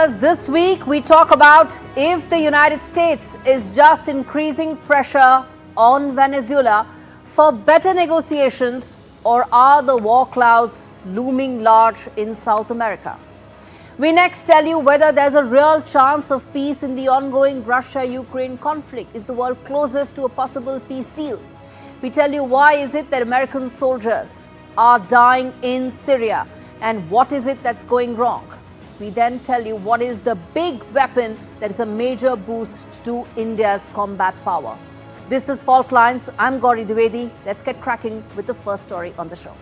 viewers, this week we talk about if the United States is just increasing pressure on Venezuela for better negotiations, or are the war clouds looming large in South America? We next tell you whether there's a real chance of peace in the ongoing Russia-Ukraine conflict. Is the world closest to a possible peace deal? We tell you why is it that American soldiers are dying in Syria and what is it that's going wrong. We then tell you what is the big weapon that is a major boost to India's combat power. This is Faultlines. I'm Gauri Dwivedi. Let's get cracking with the first story on the show.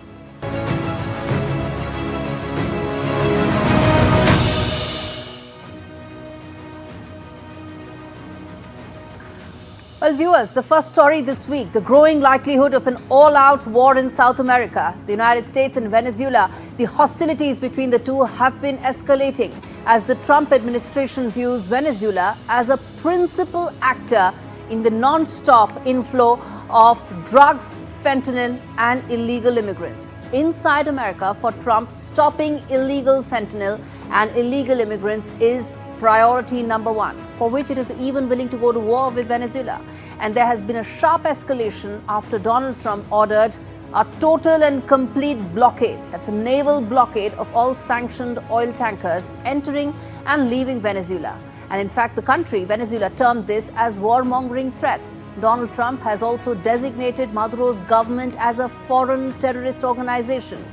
Well, viewers, the first story this week, the growing likelihood of an all-out war in South America. The United States and Venezuela, the hostilities between the two have been escalating as the Trump administration views Venezuela as a principal actor in the non-stop inflow of drugs, fentanyl and illegal immigrants. Inside America, for Trump, stopping illegal fentanyl and illegal immigrants is priority number one, for which it is even willing to go to war with Venezuela. And there has been a sharp escalation after Donald Trump ordered a total and complete blockade, that's a naval blockade of all sanctioned oil tankers entering and leaving Venezuela. And in fact, the country, Venezuela, termed this as warmongering threats. Donald Trump has also designated Maduro's government as a foreign terrorist organization.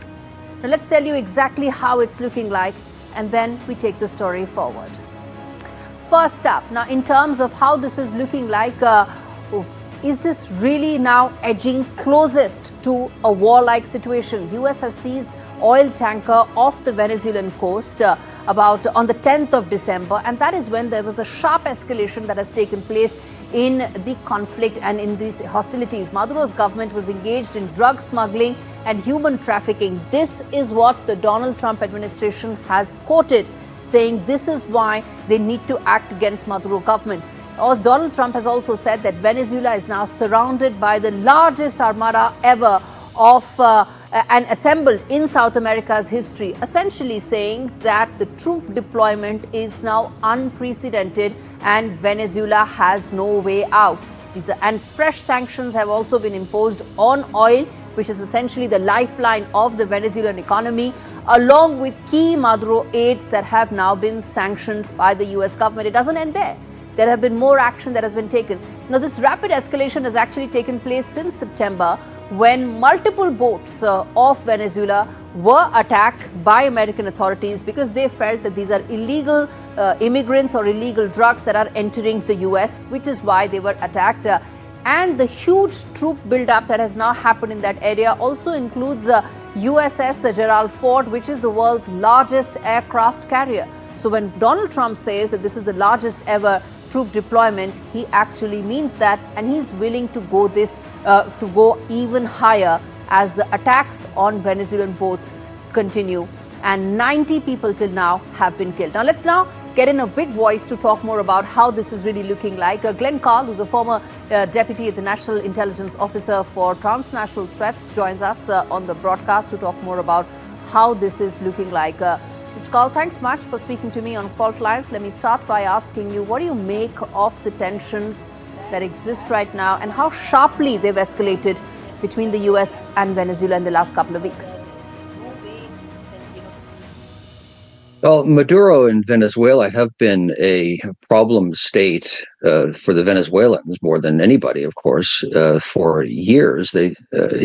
Now let's tell you exactly how it's looking like, and then we take the story forward. First up, now in terms of how this is looking like, is this really now edging closest to a war-like situation? US has seized oil tanker off the Venezuelan coast about on the 10th of December, and that is when there was a sharp escalation that has taken place in the conflict and in these hostilities. Maduro's government was engaged in drug smuggling and human trafficking. This is what the Donald Trump administration has quoted, saying this is why they need to act against Maduro government. Donald Trump has also said that Venezuela is now surrounded by the largest armada ever of and assembled in South America's history, essentially saying that the troop deployment is now unprecedented and Venezuela has no way out. And fresh sanctions have also been imposed on oil, which is essentially the lifeline of the Venezuelan economy, along with key Maduro aides that have now been sanctioned by the US government. It doesn't end there. There have been more action that has been taken. Now, this rapid escalation has actually taken place since September, when multiple boats off Venezuela were attacked by American authorities because they felt that these are illegal immigrants or illegal drugs that are entering the US, which is why they were attacked. And the huge troop buildup that has now happened in that area also includes USS Gerald Ford, which is the world's largest aircraft carrier. So when Donald Trump says that this is the largest ever troop deployment, he actually means that, and he's willing to go to go even higher as the attacks on Venezuelan boats continue. And 90 people till now have been killed. Now let's get in a big voice to talk more about how this is really looking like. Glenn Carl, who's a former deputy at the National Intelligence Officer for Transnational Threats, joins us on the broadcast to talk more about how this is looking like. Mr. Carl, thanks much for speaking to me on Faultlines. Let me start by asking you, what do you make of the tensions that exist right now and how sharply they've escalated between the US and Venezuela in the last couple of weeks? Well, Maduro and Venezuela have been a problem state for the Venezuelans more than anybody, of course, for years.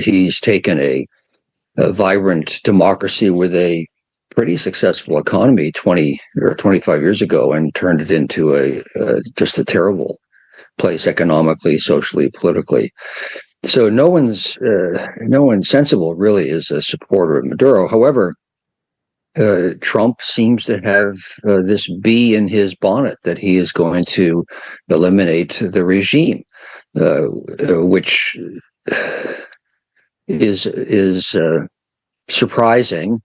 He's taken a vibrant democracy with a pretty successful economy 20 or 25 years ago and turned it into just a terrible place economically, socially, politically. So no one sensible really is a supporter of Maduro. However, Trump seems to have this bee in his bonnet that he is going to eliminate the regime, which is surprising,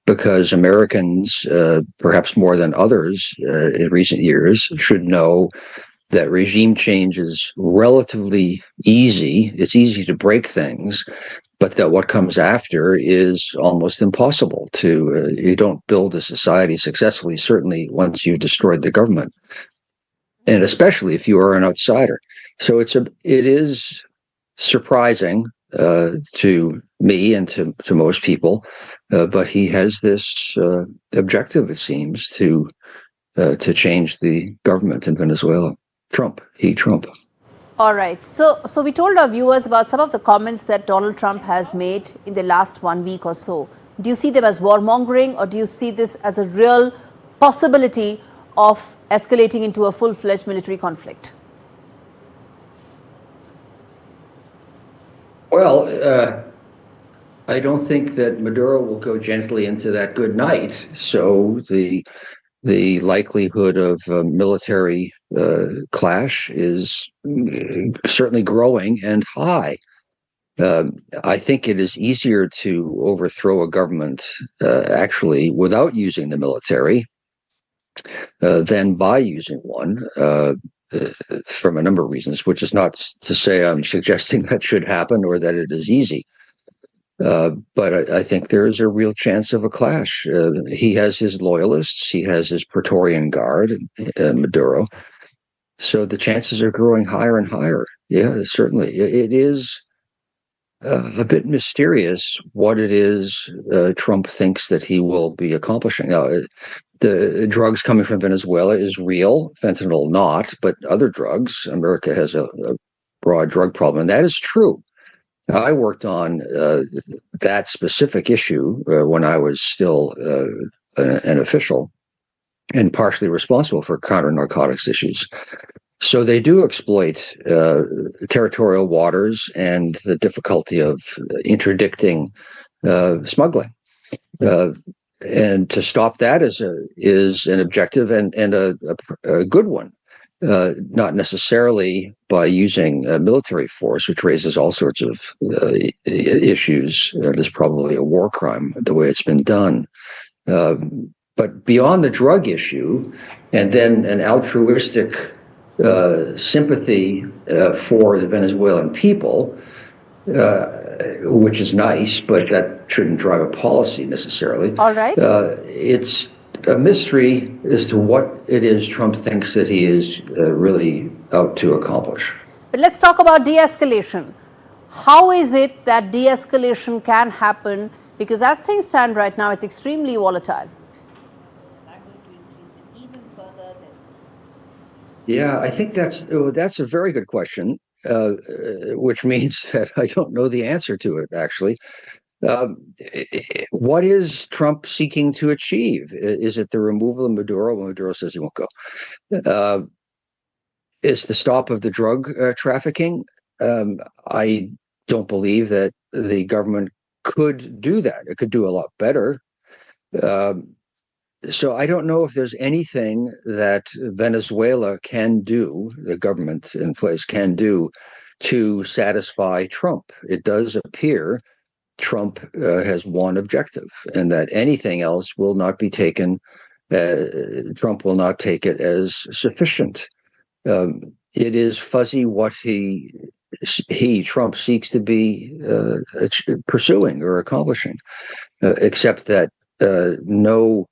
because Americans, perhaps more than others in recent years, should know that regime change is relatively easy. It's easy to break things, but that what comes after is almost impossible to. You don't build a society successfully, certainly once you've destroyed the government, and especially if you are an outsider. So it is surprising to me and to most people, but he has this objective, it seems, to change the government in Venezuela. Trump. All right. So we told our viewers about some of the comments that Donald Trump has made in the last 1 week or so. Do you see them as warmongering, or do you see this as a real possibility of escalating into a full-fledged military conflict? Well, I don't think that Maduro will go gently into that good night. So the likelihood of a military clash is certainly growing and high. I think it is easier to overthrow a government actually without using the military than by using one. From a number of reasons, which is not to say I'm suggesting that should happen or that it is easy. But I think there is a real chance of a clash. He has his loyalists, he has his Praetorian Guard, Maduro. So the chances are growing higher and higher. Yeah, certainly. It is a bit mysterious what it is Trump thinks that he will be accomplishing. Now, the drugs coming from Venezuela is real, fentanyl not, but other drugs. America has a broad drug problem, and that is true. I worked on that specific issue when I was still an official and partially responsible for counter-narcotics issues. So they do exploit territorial waters and the difficulty of interdicting smuggling. And to stop that is an objective and a good one. Not necessarily by using military force, which raises all sorts of issues. It is probably a war crime the way it's been done. But beyond the drug issue, and then an altruistic sympathy for the Venezuelan people, which is nice, but that shouldn't drive a policy necessarily. All right. It's a mystery as to what it is Trump thinks that he is really out to accomplish. But let's talk about de-escalation. How is it that de-escalation can happen? Because as things stand right now, it's extremely volatile. Yeah, I think that's a very good question, which means that I don't know the answer to it, actually. What is Trump seeking to achieve? Is it the removal of Maduro? Well, Maduro says he won't go. Is the stop of the drug trafficking? I don't believe that the government could do that. It could do a lot better. So I don't know if there's anything that Venezuela can do, the government in place can do, to satisfy Trump. It does appear Trump has one objective, and that anything else will not be taken. Trump will not take it as sufficient. It is fuzzy what Trump seeks to be pursuing or accomplishing, except that no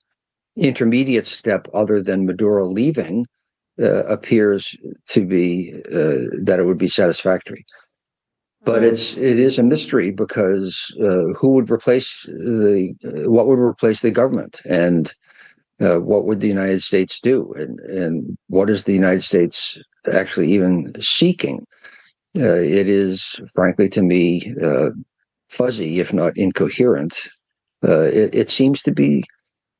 intermediate step other than Maduro leaving appears to be that it would be satisfactory. But it is a mystery because who would replace what would replace the government, and what would the United States do, and what is the United States actually even seeking? It is, frankly, to me, fuzzy, if not incoherent. It seems to be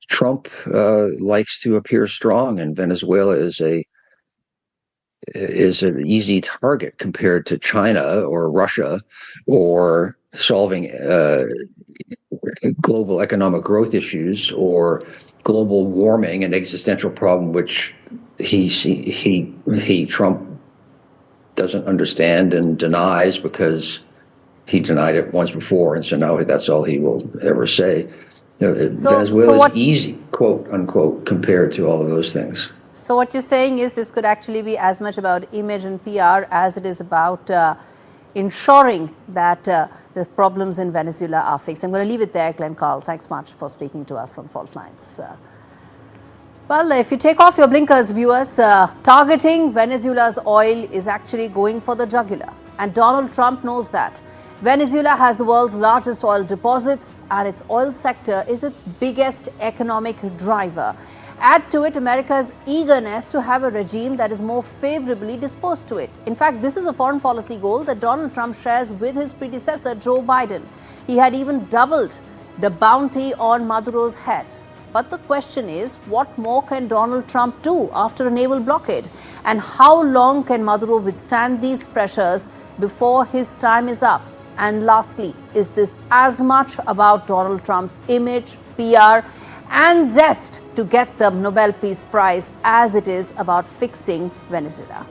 Trump likes to appear strong, and Venezuela is an easy target compared to China or Russia, or solving global economic growth issues or global warming, an existential problem which Trump doesn't understand and denies because he denied it once before, and so now that's all he will ever say. Venezuela is easy, quote unquote, compared to all of those things. So what you're saying is this could actually be as much about image and PR as it is about ensuring that the problems in Venezuela are fixed. I'm going to leave it there, Glenn Carl. Thanks much for speaking to us on Faultlines. Well, if you take off your blinkers, viewers, targeting Venezuela's oil is actually going for the jugular. And Donald Trump knows that. Venezuela has the world's largest oil deposits, and its oil sector is its biggest economic driver. Add to it America's eagerness to have a regime that is more favorably disposed to it. In fact, this is a foreign policy goal that Donald Trump shares with his predecessor, Joe Biden. He had even doubled the bounty on Maduro's head. But the question is, what more can Donald Trump do after a naval blockade? And how long can Maduro withstand these pressures before his time is up? And lastly, is this as much about Donald Trump's image, PR, and zest to get the Nobel Peace Prize as it is about fixing Venezuela?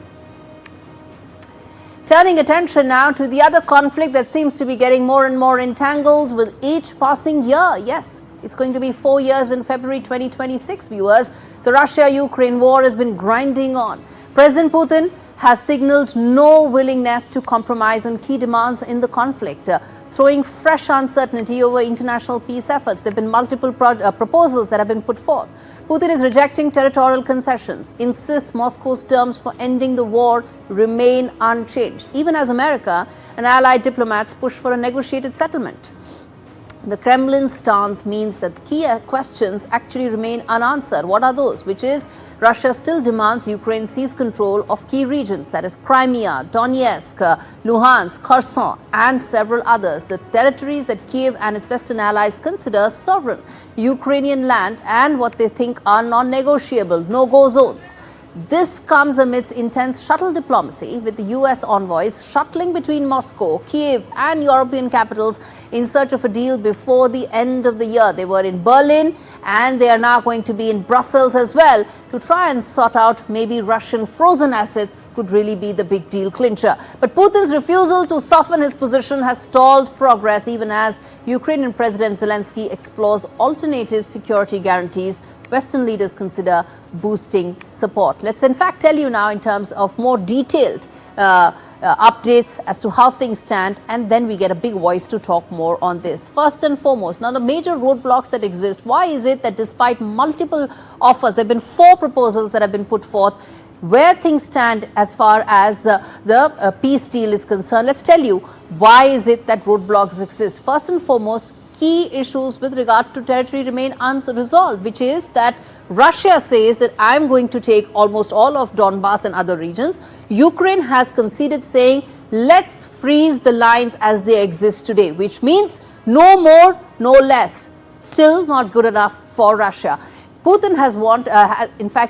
Turning attention now to the other conflict that seems to be getting more and more entangled with each passing year. Yes, it's going to be 4 years in February 2026, viewers. The Russia-Ukraine war has been grinding on. President Putin has signaled no willingness to compromise on key demands in the conflict, throwing fresh uncertainty over international peace efforts. There have been multiple proposals that have been put forth. Putin is rejecting territorial concessions, insists Moscow's terms for ending the war remain unchanged, even as America and allied diplomats push for a negotiated settlement. The Kremlin stance means that the key questions actually remain unanswered. What are those? Which is, Russia still demands Ukraine seize control of key regions, that is Crimea, Donetsk, Luhansk, Kherson, and several others. The territories that Kiev and its Western allies consider sovereign Ukrainian land and what they think are non-negotiable, no-go zones. This comes amidst intense shuttle diplomacy, with the US envoys shuttling between Moscow, Kiev and European capitals in search of a deal before the end of the year. They were in Berlin and they are now going to be in Brussels as well to try and sort out maybe Russian frozen assets could really be the big deal clincher. But Putin's refusal to soften his position has stalled progress, even as Ukrainian President Zelensky explores alternative security guarantees Western leaders consider boosting support. Let's in fact tell you now in terms of more detailed updates as to how things stand, and then we get a big voice to talk more on this. First and foremost, now the major roadblocks that exist. Why is it that despite multiple offers, there have been 4 proposals that have been put forth, where things stand as far as the peace deal is concerned? Let's tell you why is it that roadblocks exist. First and foremost, key issues with regard to territory remain unresolved, which is that Russia says that I'm going to take almost all of Donbass and other regions. Ukraine has conceded, saying let's freeze the lines as they exist today, which means no more, no less. Still not good enough for Russia. Putin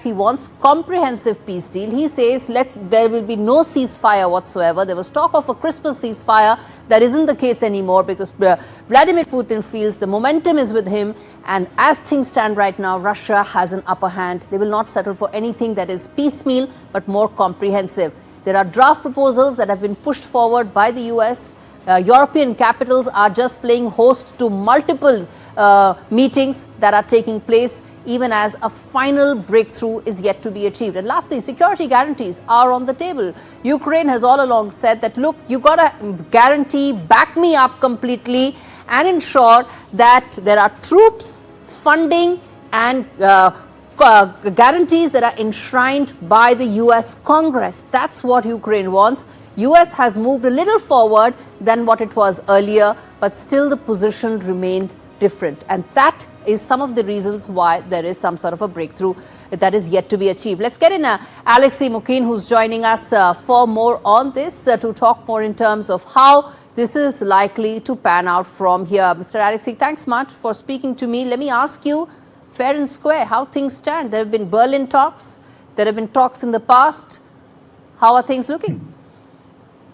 he wants comprehensive peace deal. He says there will be no ceasefire whatsoever. There was talk of a Christmas ceasefire. That isn't the case anymore, because Vladimir Putin feels the momentum is with him, and as things stand right now, Russia has an upper hand. They will not settle for anything that is piecemeal but more comprehensive. There are draft proposals that have been pushed forward by the US. European capitals are just playing host to multiple meetings that are taking place, even as a final breakthrough is yet to be achieved. And lastly, security guarantees are on the table. Ukraine has all along said that, look, you got to guarantee, back me up completely, and ensure that there are troops, funding, and guarantees that are enshrined by the US Congress. That's what Ukraine wants. US has moved a little forward than what it was earlier, but still the position remained different. And that is some of the reasons why there is some sort of a breakthrough that is yet to be achieved. Let's get in Alexei Mukin, who's joining us for more on this, to talk more in terms of how this is likely to pan out from here. Mr. Alexei, thanks much for speaking to me. Let me ask you, fair and square, how things stand. There have been Berlin talks. There have been talks in the past. How are things looking?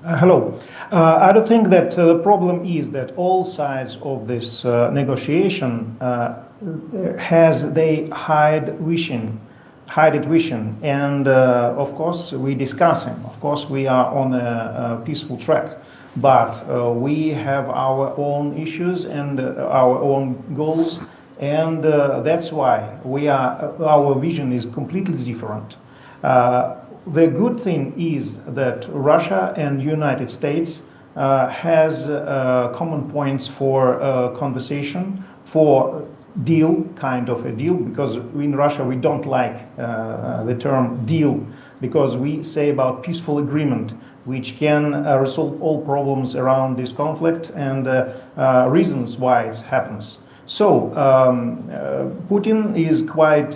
Hello. I do think that the problem is that all sides of this negotiation they hide it wishing, and of course we discussing. Of course we are on a peaceful track, but we have our own issues and our own goals, and that's why our vision is completely different. The good thing is that Russia and United States has common points for conversation, for deal, kind of a deal, because in Russia we don't like the term deal, because we say about peaceful agreement, which can resolve all problems around this conflict and reasons why it happens. So Putin is quite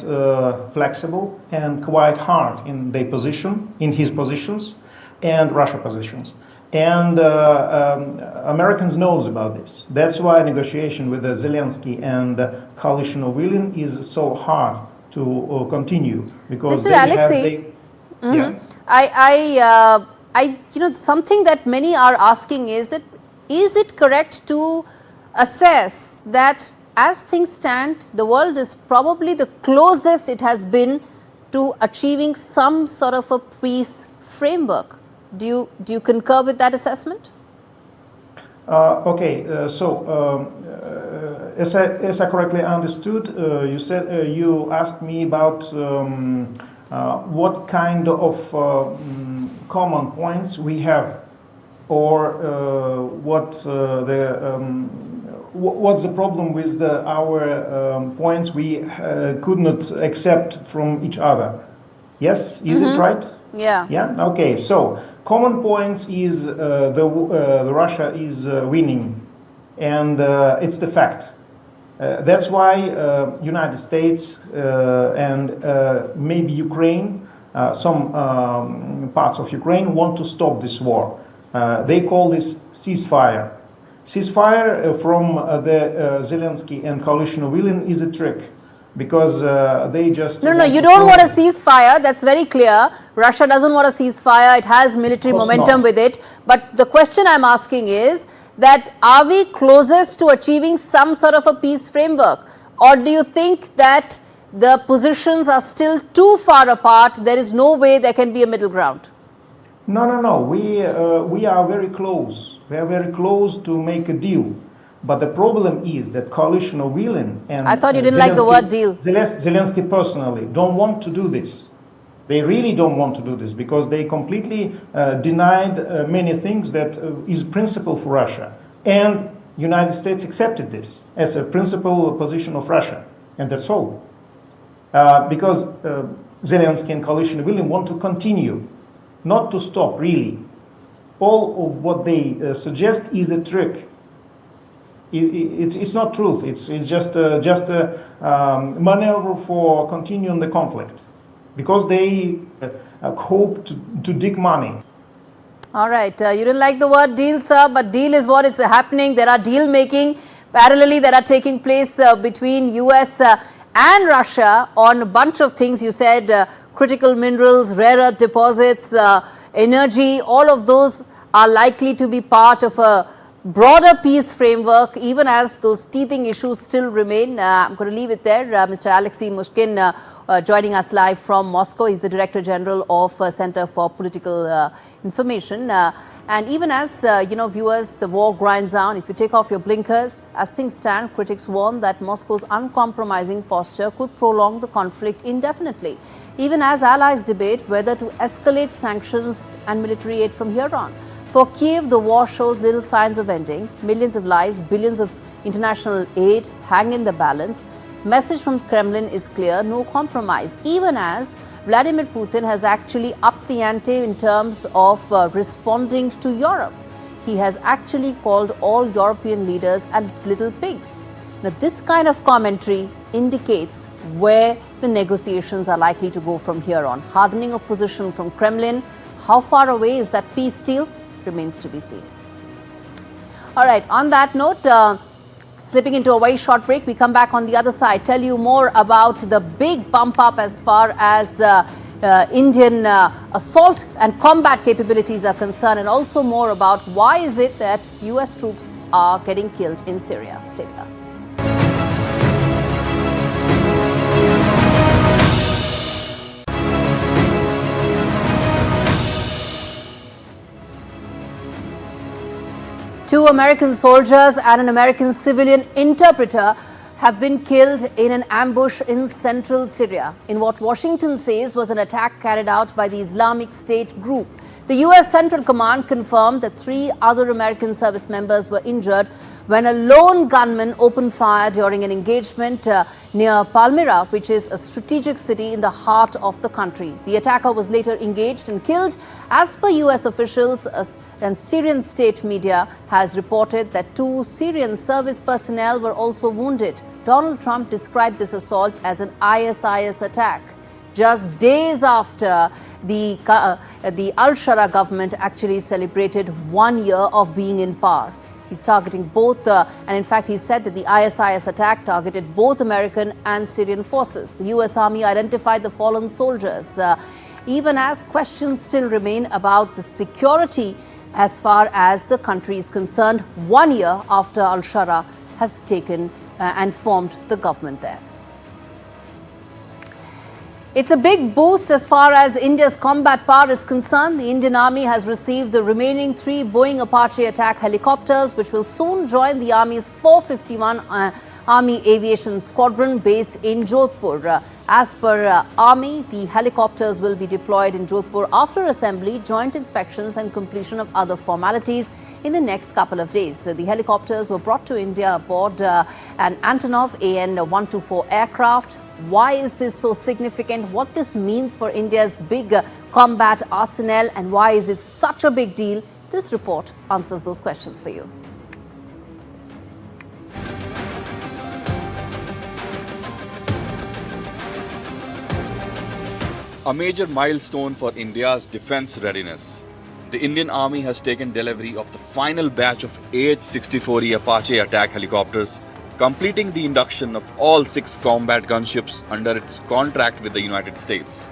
flexible and quite hard in their position, in his positions, and Russia positions. And Americans knows about this. That's why negotiation with Zelensky and coalition of willing is so hard to continue, because Mr. Alexei, something that many are asking is that, is it correct to assess that as things stand, the world is probably the closest it has been to achieving some sort of a peace framework? Do you concur with that assessment? As I correctly understood, you said you asked me about what kind of common points we have, or what's the problem with our points we could not accept from each other. Yes, is it right? Yeah. Yeah. Okay. So common points is the Russia is winning, and it's the fact. That's why United States and maybe Ukraine, some parts of Ukraine want to stop this war. They call this ceasefire. Ceasefire from the Zelensky and coalition of willing is a trick, because they just... No, you don't want a ceasefire, that's very clear. Russia doesn't want a ceasefire, it has military momentum with it. But the question I'm asking is that, are we closest to achieving some sort of a peace framework? Or do you think that the positions are still too far apart, there is no way there can be a middle ground? No. We are very close. We are very close to make a deal. But the problem is that coalition of willing and... I thought you didn't like the word deal. Zelensky personally don't want to do this. They really don't want to do this, because they completely denied many things that is principle for Russia. And United States accepted this as a principal position of Russia. And that's all. Because Zelensky and coalition of willing want to continue, not to stop, really. All of what they suggest is a trick. It's not truth. It's just a maneuver for continuing the conflict, because they hope to dig money. All right, you didn't like the word deal, sir, but deal is what is happening. There are deal making parallelly that are taking place between US and Russia on a bunch of things. You said critical minerals, rare earth deposits, energy, all of those are likely to be part of a broader peace framework, even as those teething issues still remain. I'm going to leave it there. Mr. Alexei Mushkin joining us live from Moscow. He's the Director General of Center for Political Information. And even as, viewers, the war grinds on, if you take off your blinkers, as things stand, critics warn that Moscow's uncompromising posture could prolong the conflict indefinitely, even as allies debate whether to escalate sanctions and military aid from here on. For Kiev, the war shows little signs of ending. Millions of lives, billions of international aid hang in the balance. Message from Kremlin is clear, no compromise, even as Vladimir Putin has actually upped the ante in terms of responding to Europe. He has actually called all European leaders as little pigs. Now, this kind of commentary indicates where the negotiations are likely to go from here on. Hardening of position from Kremlin. How far away is that peace deal? Remains to be seen. All right, on that note, slipping into a very short break, we come back on the other side, tell you more about the big bump up as far as Indian assault and combat capabilities are concerned, and also more about why is it that US troops are getting killed in Syria. Stay with us. Two American soldiers and an American civilian interpreter have been killed in an ambush in central Syria in what Washington says was an attack carried out by the Islamic State group. The U.S. Central Command confirmed that 3 other American service members were injured when a lone gunman opened fire during an engagement near Palmyra, which is a strategic city in the heart of the country. The attacker was later engaged and killed. As per U.S. officials, and Syrian state media has reported that 2 Syrian service personnel were also wounded. Donald Trump described this assault as an ISIS attack, just days after the Al-Shara government actually celebrated 1 year of being in power. He's targeting both, and in fact, he said that the ISIS attack targeted both American and Syrian forces. The U.S. Army identified the fallen soldiers, even as questions still remain about the security as far as the country is concerned, 1 year after Al-Shara has taken and formed the government there. It's a big boost as far as India's combat power is concerned. The Indian Army has received the remaining 3 Boeing Apache attack helicopters, which will soon join the Army's 451 Army Aviation Squadron based in Jodhpur. As per Army, the helicopters will be deployed in Jodhpur after assembly, joint inspections and completion of other formalities in the next couple of days. The helicopters were brought to India aboard an Antonov AN-124 aircraft. Why is this so significant? What this means for India's big combat arsenal, and why is it such a big deal? This report answers those questions for you. A major milestone for India's defense readiness. The Indian Army has taken delivery of the final batch of AH-64E Apache attack helicopters, completing the induction of all 6 combat gunships under its contract with the United States.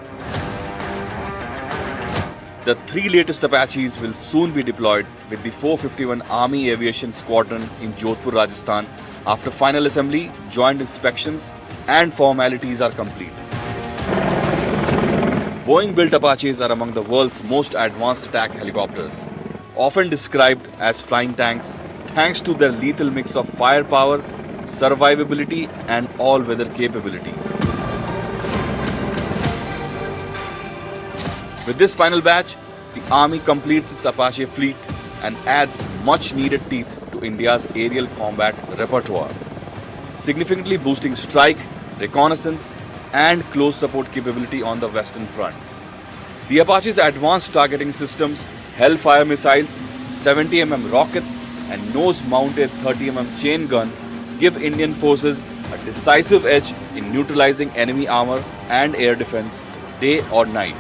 The 3 latest Apaches will soon be deployed with the 451 Army Aviation Squadron in Jodhpur, Rajasthan after final assembly, joint inspections and formalities are complete. Boeing-built Apaches are among the world's most advanced attack helicopters, often described as flying tanks thanks to their lethal mix of firepower, survivability and all-weather capability. With this final batch, the Army completes its Apache fleet and adds much-needed teeth to India's aerial combat repertoire, significantly boosting strike, reconnaissance and close support capability on the Western Front. The Apache's advanced targeting systems, Hellfire missiles, 70mm rockets and nose-mounted 30mm chain gun give Indian forces a decisive edge in neutralizing enemy armor and air defense day or night.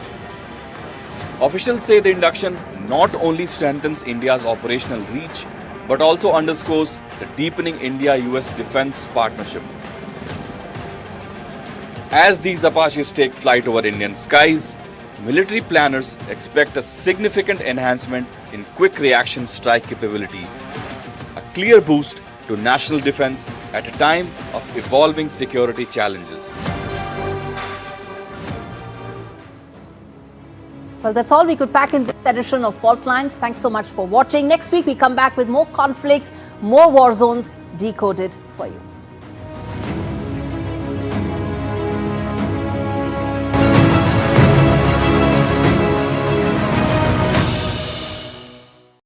Officials say the induction not only strengthens India's operational reach but also underscores the deepening India-US defense partnership. As these Apaches take flight over Indian skies, military planners expect a significant enhancement in quick reaction strike capability, a clear boost to national defense at a time of evolving security challenges. Well, that's all we could pack in this edition of Faultlines. Thanks so much for watching. Next week, we come back with more conflicts, more war zones decoded for you.